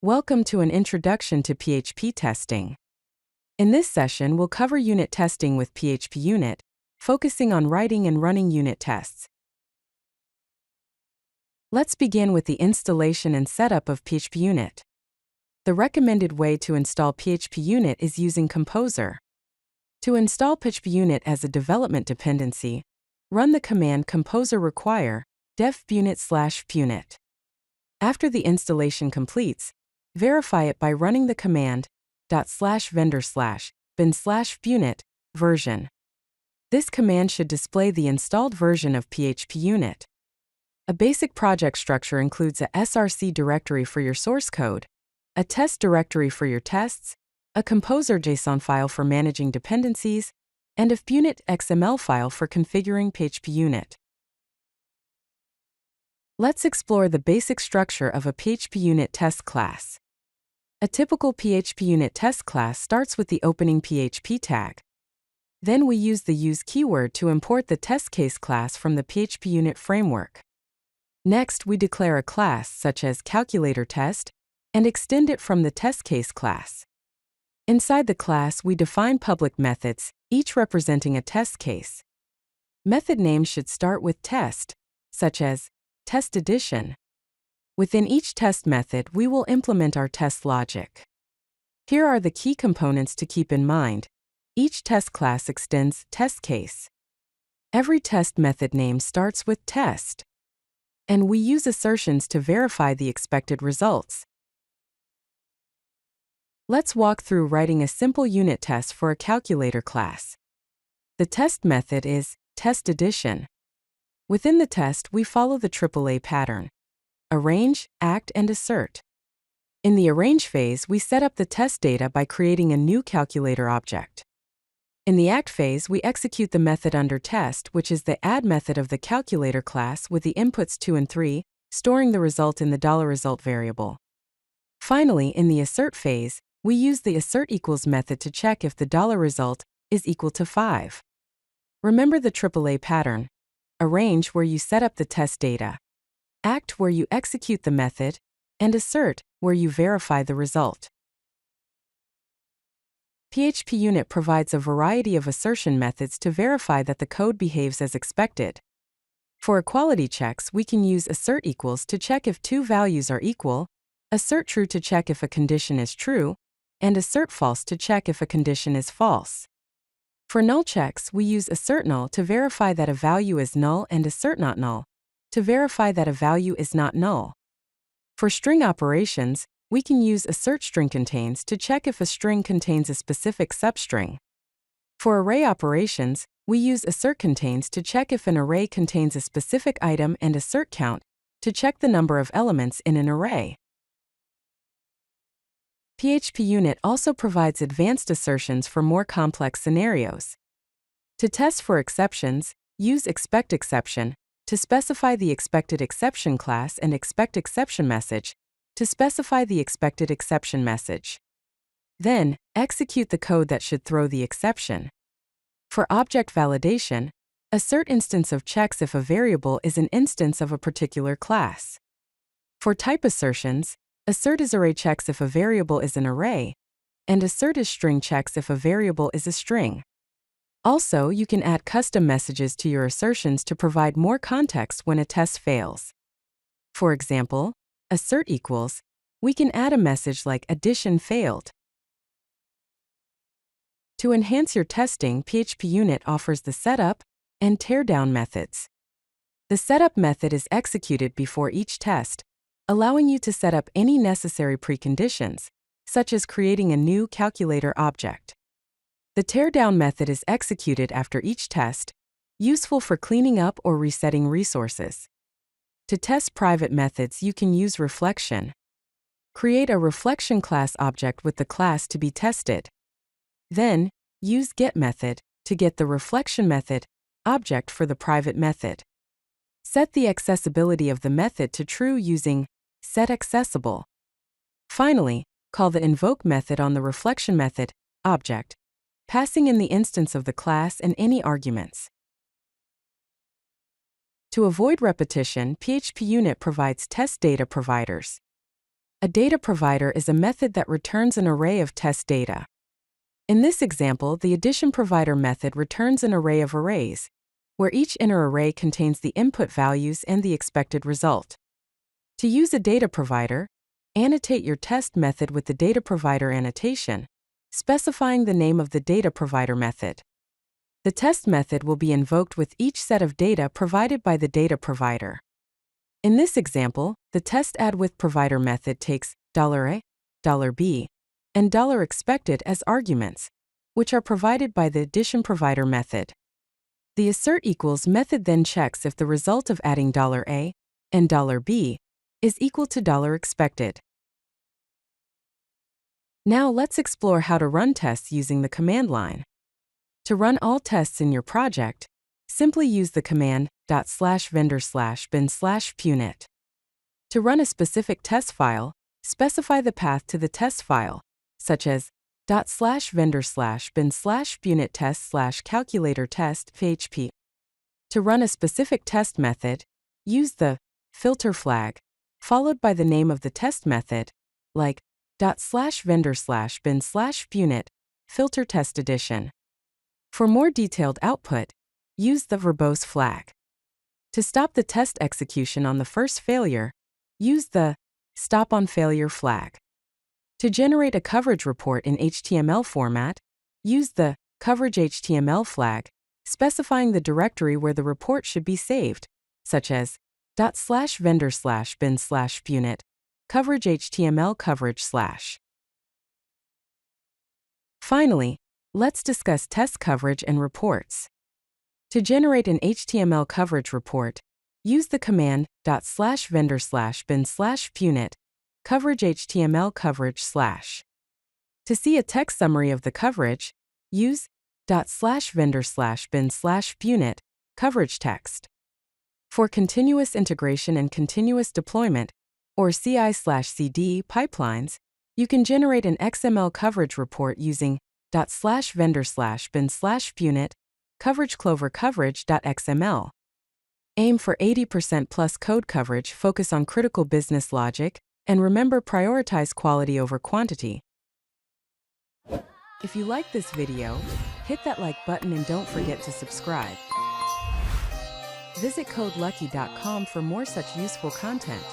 Welcome to an introduction to PHP testing. In this session, we'll cover unit testing with PHPUnit, focusing on writing and running unit tests. Let's begin with the installation and setup of PHPUnit. The recommended way to install PHPUnit is using Composer. To install PHPUnit as a development dependency, run the command composer require dev.punit/punit. After the installation completes, verify it by running the command /vendor/bin/punit version. This command should display the installed version of PHPUnit. A basic project structure includes a src directory for your source code, a test directory for your tests, a composer JSON file for managing dependencies, and a PHPUnit XML file for configuring PHPUnit. Let's explore the basic structure of a PHPUnit test class. A typical PHPUnit test class starts with the opening PHP tag. Then we use the use keyword to import the test case class from the PHPUnit framework. Next, we declare a class such as calculator test and extend it from the test case class. Inside the class, we define public methods, each representing a test case. Method names should start with test, such as test edition. Within each test method, we will implement our test logic. Here are the key components to keep in mind. Each test class extends test case. Every test method name starts with test. And we use assertions to verify the expected results. Let's walk through writing a simple unit test for a calculator class. The test method is test edition. Within the test, we follow the AAA pattern: arrange, act, and assert. In the arrange phase, we set up the test data by creating a new calculator object. In the act phase, we execute the method under test, which is the add method of the calculator class with the inputs 2 and 3, storing the result in the $result variable. Finally, in the assert phase, we use the assert equals method to check if the $result is equal to 5. Remember the AAA pattern: arrange, where you set up the test data; act, where you execute the method; and assert, where you verify the result. PHPUnit provides a variety of assertion methods to verify that the code behaves as expected. For equality checks, we can use assert equals to check if two values are equal, assert true to check if a condition is true, and assert false to check if a condition is false. For null checks, we use assert null to verify that a value is null and assert not null to verify that a value is not null. For string operations, we can use assert string contains to check if a string contains a specific substring. For array operations, we use assert contains to check if an array contains a specific item, and assert count to check the number of elements in an array. PHPUnit also provides advanced assertions for more complex scenarios. To test for exceptions, use expectException to specify the expected exception class and expectException message to specify the expected exception message. Then, execute the code that should throw the exception. For object validation, assert instance of checks if a variable is an instance of a particular class. For type assertions, assert is array checks if a variable is an array, and assert is string checks if a variable is a string. Also, you can add custom messages to your assertions to provide more context when a test fails. For example, assert equals, we can add a message like addition failed. To enhance your testing, PHPUnit offers the setup and tearDown methods. The setup method is executed before each test, allowing you to set up any necessary preconditions, such as creating a new calculator object. The tearDown method is executed after each test, useful for cleaning up or resetting resources. To test private methods, you can use reflection. Create a reflection class object with the class to be tested. Then, use get method to get the reflection method object for the private method. Set the accessibility of the method to true using setAccessible. Finally, call the invoke method on the reflection method object, passing in the instance of the class and any arguments. To avoid repetition, PHPUnit provides test data providers. A data provider is a method that returns an array of test data. In this example, the addition provider method returns an array of arrays, where each inner array contains the input values and the expected result. To use a data provider, annotate your test method with the data provider annotation, specifying the name of the data provider method. The test method will be invoked with each set of data provided by the data provider. In this example, the test add_with provider method takes $A, $B, and $expected as arguments, which are provided by the addition provider method. The assert equals method then checks if the result of adding $A and $B is equal to $expected. Now let's explore how to run tests using the command line. To run all tests in your project, simply use the command /vendor/bin/punit. To run a specific test file, specify the path to the test file, such as /vendor/bin/punit test/calculator test PHP. To run a specific test method, use the filter flag, followed by the name of the test method, like /vendor/bin/punit filter test addition. For more detailed output, use the verbose flag. To stop the test execution on the first failure, use the stop on failure flag. To generate a coverage report in HTML format, use the coverage HTML flag, specifying the directory where the report should be saved, such as /vendor/bin/punit coverage HTML coverage/. Finally, let's discuss test coverage and reports. To generate an HTML coverage report, use the command /vendor/bin/punit coverage HTML coverage/. To see a text summary of the coverage, use /vendor/bin/punit coverage text. For continuous integration and continuous deployment, or CI/CD pipelines, you can generate an XML coverage report using /vendor/bin/punit coverage clover coverage.xml. Aim for 80% plus code coverage, focus on critical business logic, and remember, prioritize quality over quantity. If you like this video, hit that like button and don't forget to subscribe. Visit codelucky.com for more such useful content.